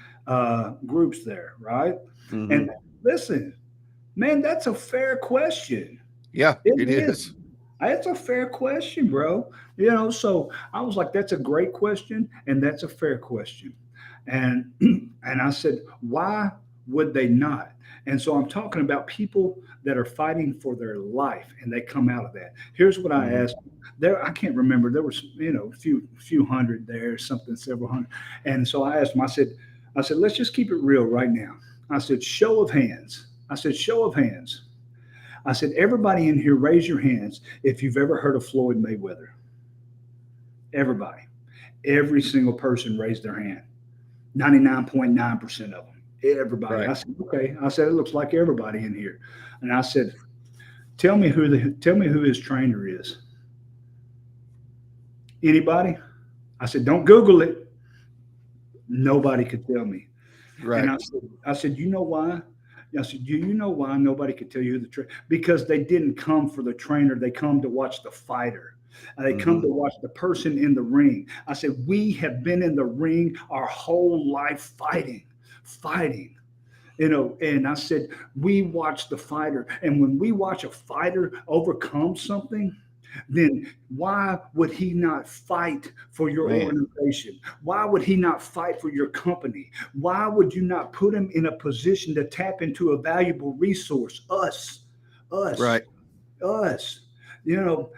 groups there, right? And listen, man, that's a fair question. Yeah, it is. It's a fair question, bro. So I was like, that's a great question, and that's a fair question. And I said, why would they not? And so I'm talking about people that are fighting for their life, and they come out of that. Here's what I asked there. I can't remember. There was, a few hundred there, something, several hundred. And so I asked them, I said, let's just keep it real right now. I said, show of hands. I said, everybody in here, raise your hands if you've ever heard of Floyd Mayweather. Everybody. Every single person raised their hand. 99.9% of them. Everybody. Right. I said, okay. I said, it looks like everybody in here. And I said, Tell me who his trainer is. Anybody? I said, don't Google it. Nobody could tell me. Right. And I said, you know why? I said, do you know why nobody could tell you who the trainer? Because they didn't come for the trainer. They come to watch the fighter. They come to watch the person in the ring. I said, we have been in the ring our whole life fighting. And I said, we watch the fighter. And when we watch a fighter overcome something, then why would he not fight for your organization? Why would he not fight for your company? Why would you not put him in a position to tap into a valuable resource? Us. Right.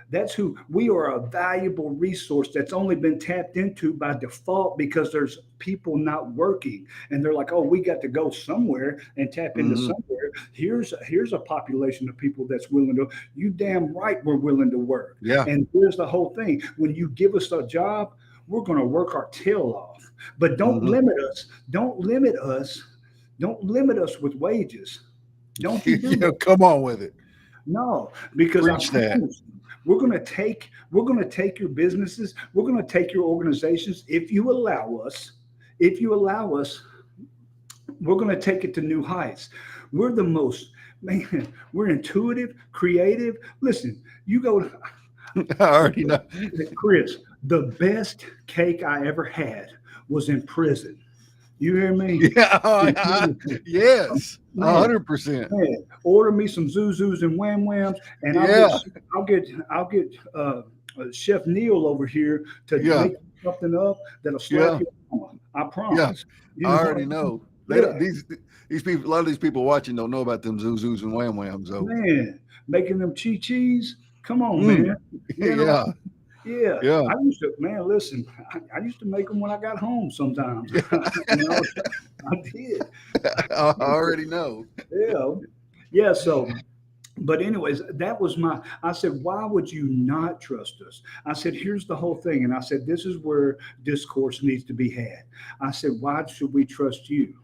That's who we are, a valuable resource that's only been tapped into by default because there's people not working. And they're like, oh, we got to go somewhere and tap into somewhere. Here's a population of people that's willing to, you damn right we're willing to work. Yeah. And here's the whole thing. When you give us a job, we're going to work our tail off. But don't limit us. Don't limit us. Don't limit us with wages. Don't you do that. Come on with it. No, because Preach that. we're going to take your businesses, we're going to take your organizations. If you allow us, we're going to take it to new heights. We're the most, man, we're intuitive, creative. Listen, you go, I already know. Chris, the best cake I ever had was in prison. You hear me? Yeah. Yes. 100%. Man, order me some Zuzus and Wham Whams, and I'll get Chef Neil over here to make something up that'll slap you. I promise. Yeah. I already know. These people, a lot of these people watching don't know about them Zuzus and Wham Whams. So. Man, making them cheese. Come on, man. Yeah. I used to, man, listen, I used to make them when I got home sometimes. I did. I already know. Yeah. So, but anyways, that was I said, why would you not trust us? I said, here's the whole thing. And I said, this is where discourse needs to be had. I said, why should we trust you?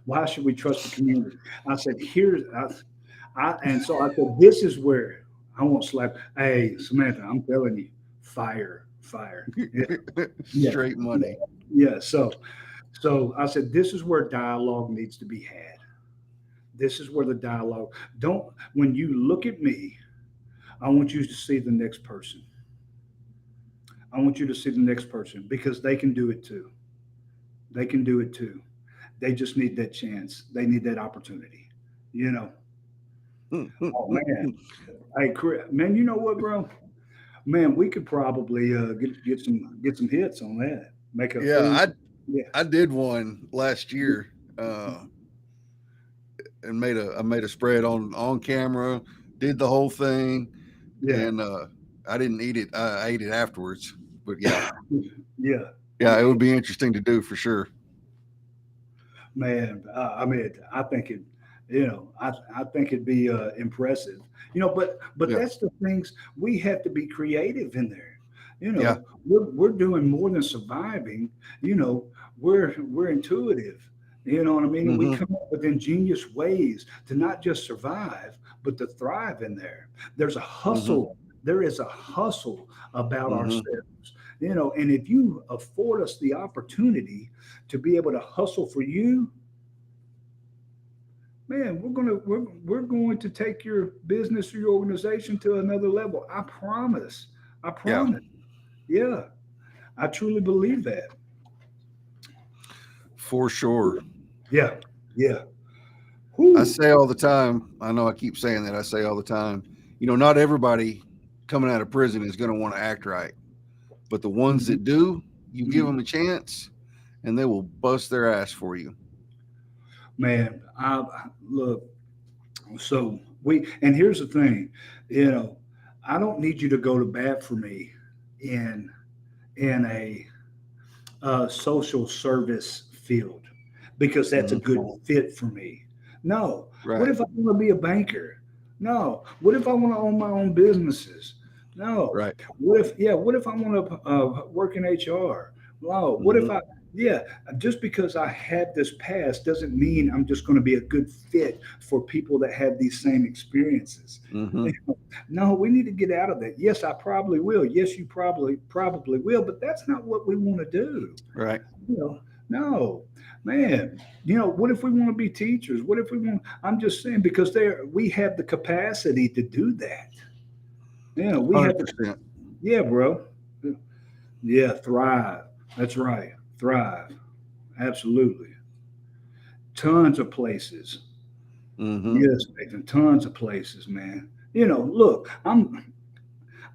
Why should we trust the community? I said, and so I said, this is where I won't slap. Hey, Samantha, I'm telling you, fire. Yeah. Straight money. Yeah. So I said, this is where dialogue needs to be had. This is where the dialogue. When you look at me, I want you to see the next person. I want you to see the next person because they can do it too. They just need that chance. They need that opportunity, Oh man. Hey, Chris, man, you know what, bro? Man, we could probably get some hits on that. I did one last year, and I made a spread on camera, did the whole thing, and I didn't eat it. I ate it afterwards, but yeah, it would be interesting to do for sure. Man, I mean, I think it. I think it'd be impressive. But that's the things we have to be creative in there. We're doing more than surviving. We're intuitive. You know what I mean? And we come up with ingenious ways to not just survive, but to thrive in there. There's a hustle. There is a hustle about ourselves. And if you afford us the opportunity to be able to hustle for you, man, we're going to take your business or your organization to another level. I promise. Yeah. I truly believe that. For sure. Yeah. Whew. I say all the time, I know I keep saying that, I say all the time, not everybody coming out of prison is going to want to act right. But the ones that do, you give them a chance and they will bust their ass for you. Man, look, so and here's the thing, I don't need you to go to bat for me in a social service field because that's a good fit for me. No. Right. What if I want to be a banker? No. What if I want to own my own businesses? No. Right. What if I want to work in HR? No. What if Yeah, just because I had this past doesn't mean I'm just going to be a good fit for people that have these same experiences. Mm-hmm. No, we need to get out of that. Yes, I probably will. Yes, you probably will, but that's not what we want to do. Right. You know, no, man. What if we want to be teachers? What if we want? I'm just saying because we have the capacity to do that. We have the 100%. yeah, bro. Yeah, thrive. That's right. Thrive. Absolutely. Tons of places. Mm-hmm. Yes, Nathan, tons of places, man. Look, I'm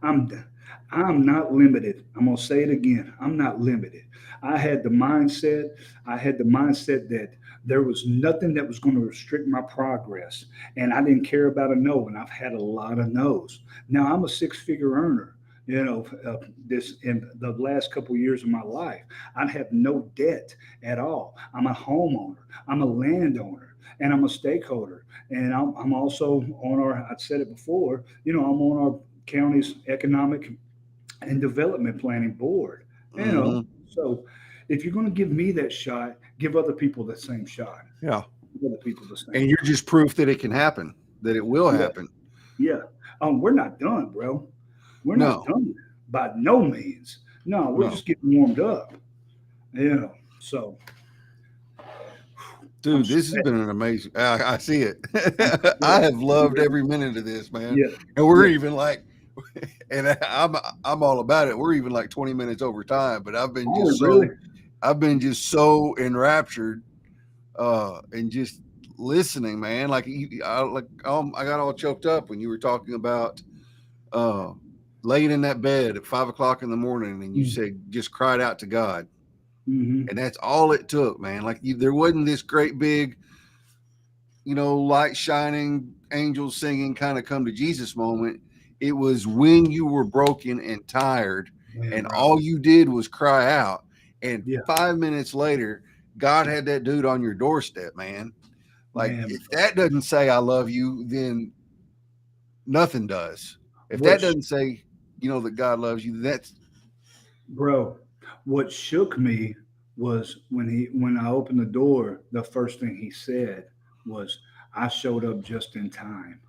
I'm not limited. I'm gonna say it again. I'm not limited. I had the mindset, I had the mindset that there was nothing that was going to restrict my progress. And I didn't care about a no. And I've had a lot of no's. Now I'm a six-figure earner. This in the last couple of years of my life, I have no debt at all. I'm a homeowner. I'm a landowner. And I'm a stakeholder. And I'm also on I said it before, I'm on our county's economic and development planning board. Mm-hmm. So if you're going to give me that shot, give other people the same shot. Yeah. Give other people the same. And you're just proof that it can happen, that it will Yeah, happen. yeah. We're not done, bro. We're not No, done by no means. No, we're no. just getting warmed up. So I'm Dude, this has been sweating. an amazing. I see it. I'm I sweating. have loved every minute of this, man. Yeah, And we're yeah. even like, and I'm all about it. We're even like 20 minutes over time, but Oh, really? I've been just so enraptured, and just listening, man. I got all choked up when you were talking about, uh, laying in that bed at 5 o'clock in the morning, and you said just cried out to God, Mm-hmm. and that's all it took, man. There wasn't this great big, light shining, angels singing kind of come to Jesus moment. It was when you were broken and tired, Man, and bro. all you did was cry out. And Yeah, 5 minutes later, God had that dude on your doorstep, man. Like, man. if that doesn't say I love you, then nothing does. If that What doesn't say, that God loves you, that's Bro, what shook me was when I opened the door, the first thing he said was, I showed up just in time.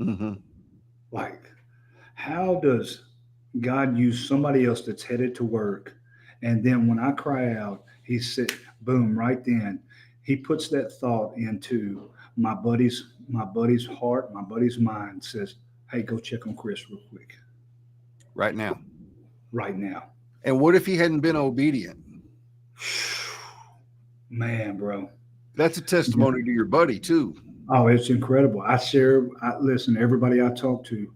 mm-hmm, Like, how does God use somebody else that's headed to work? And then when I cry out, he said, boom, right then, he puts that thought into my buddy's heart, my buddy's mind, says, hey, go check on Chris real quick, right now. right now. And what if he hadn't been obedient? Man, bro. That's a testimony to your buddy too. Oh, it's incredible. Listen, everybody I talk to,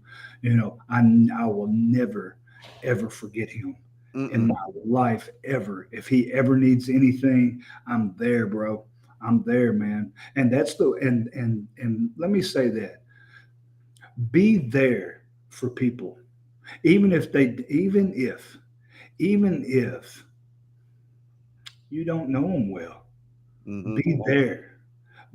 I will never, ever forget him in Mm-mm. my life, ever. If he ever needs anything, I'm there, bro. I'm there, man. And that's and let me say that be there for people, even if you don't know them well, Mm-hmm. be there.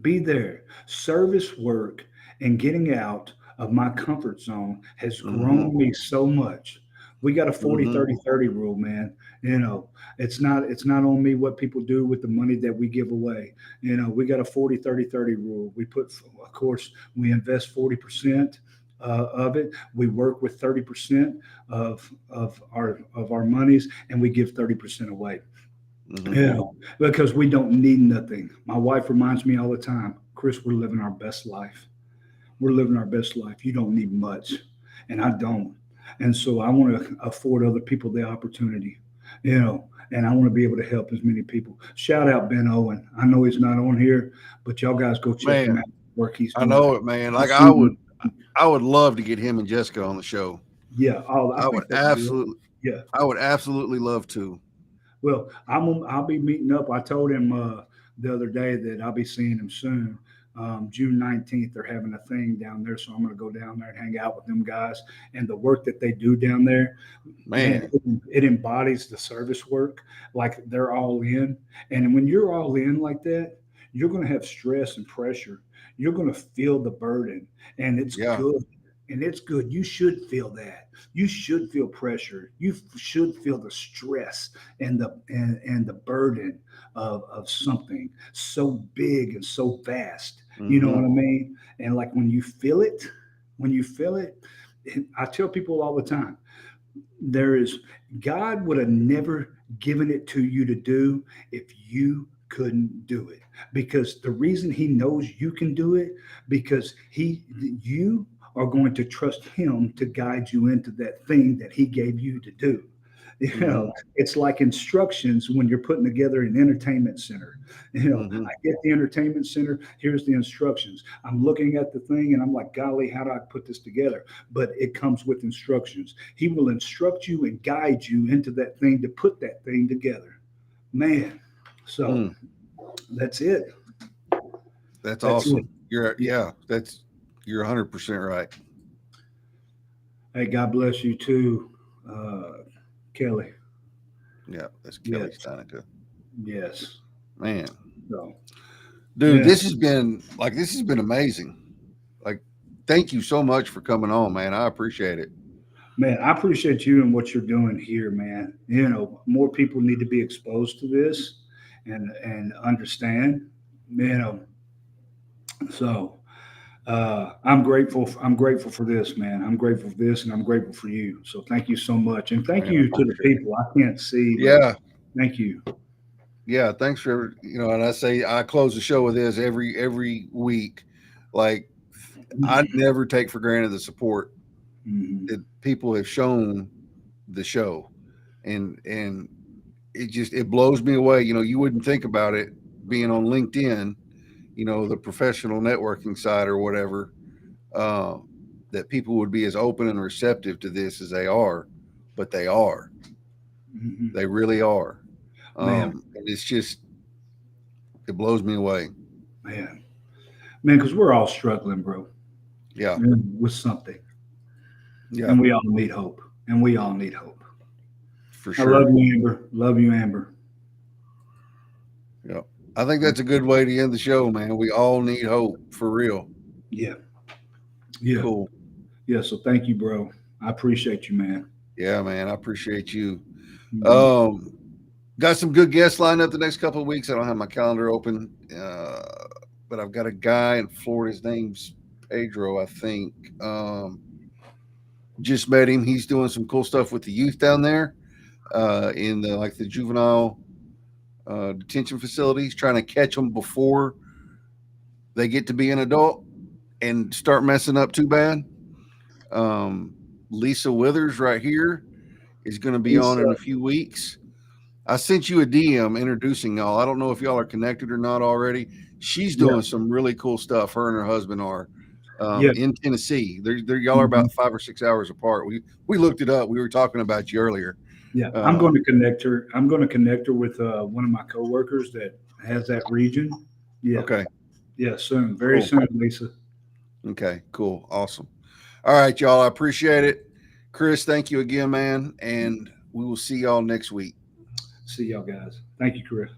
Be there. Service work and getting out of my comfort zone has Mm-hmm. grown me so much. We got a 40 Mm-hmm. 30 30 rule, man. It's not on me what people do with the money that we give away. We got a 40 30 30 rule. Of course, we invest 40% of it. We work with 30% of our monies, and we give 30% away. Mm-hmm. Yeah, because we don't need nothing. My wife reminds me all the time, Chris, we're living our best life. We're living our best life. You don't need much. And I don't. And so I want to afford other people the opportunity, and I want to be able to help as many people. Shout out Ben Owen. I know he's not on here, but y'all guys go check him Man, out, work he's I doing. know it, man. I've Like seen him. I would love to get him and Jessica on the show. Yeah, I I would think that'd be awesome. absolutely, Yeah. I would absolutely love to. Well, I'll be meeting up. I told him the other day that I'll be seeing him soon. June 19th, they're having a thing down there, so I'm going to go down there and hang out with them guys. And the work that they do down there, man, Man, it embodies the service work. Like they're all in, and when you're all in like that, you're going to have stress and pressure. You're going to feel the burden, and it's yeah. good. and it's good. You should feel that. You should feel pressure. You should feel the stress and the burden of something so big and so vast. You know what I mean? And like when you feel it, I tell people all the time, there is God would have never given it to you to do if you couldn't do it. Because the reason he knows you can do it, because you are going to trust him to guide you into that thing that he gave you to do. You know, it's like instructions when you're putting together an entertainment center. You know, I get the entertainment center, here's the instructions. I'm looking at the thing and I'm like, golly, how do I put this together? But it comes with instructions. He will instruct you and guide you into that thing to put that thing together. Man, so that's it. That's awesome. It. You're 100% right. Hey, God bless you too, Kelly. Yeah, that's Kelly Yes. Steinica. Yes. Man. So, Dude, yeah. this has been amazing. Like, thank you so much for coming on, man. I appreciate it. Man, I appreciate you and what you're doing here, man. You know, more people need to be exposed to this and understand. You know, so I'm grateful. I'm grateful for this, man. I'm grateful for this, and I'm grateful for you. So thank you so much, and thank Man, you to the people. I can't see. But Yeah. thank you. Yeah. Thanks for, and I close the show with this every week. Like, I never take for granted the support that people have shown the show. And it blows me away. You wouldn't think about it being on LinkedIn, the professional networking side or whatever, that people would be as open and receptive to this as they are, but they are. They really are. And it's just, it blows me away. Man, because we're all struggling, bro. Yeah. With something. Yeah. And we all need hope. For sure. I love you, Amber. Love you, Amber. Yeah. I think that's a good way to end the show, man. We all need hope, for real. Yeah. Yeah. Cool. Yeah. So thank you, bro. I appreciate you, man. Yeah, man. I appreciate you. Got some good guests lined up the next couple of weeks. I don't have my calendar open, but I've got a guy in Florida. His name's Pedro, I think. Just met him. He's doing some cool stuff with the youth down there in the juvenile detention facilities, trying to catch them before they get to be an adult and start messing up too bad. Lisa Withers right here is going to be on in a few weeks. I sent you a DM introducing y'all. I don't know if y'all are connected or not already. She's doing some really cool stuff. Her and her husband are in Tennessee. Y'all are about 5 or 6 hours apart. We looked it up. We were talking about you earlier. Yeah, I'm going to connect her. I'm going to connect her with one of my coworkers that has that region. Yeah. Okay. Yeah, soon. Very soon, Lisa. Okay, cool. Awesome. All right, y'all. I appreciate it. Chris, thank you again, man. And we will see y'all next week. See y'all guys. Thank you, Chris.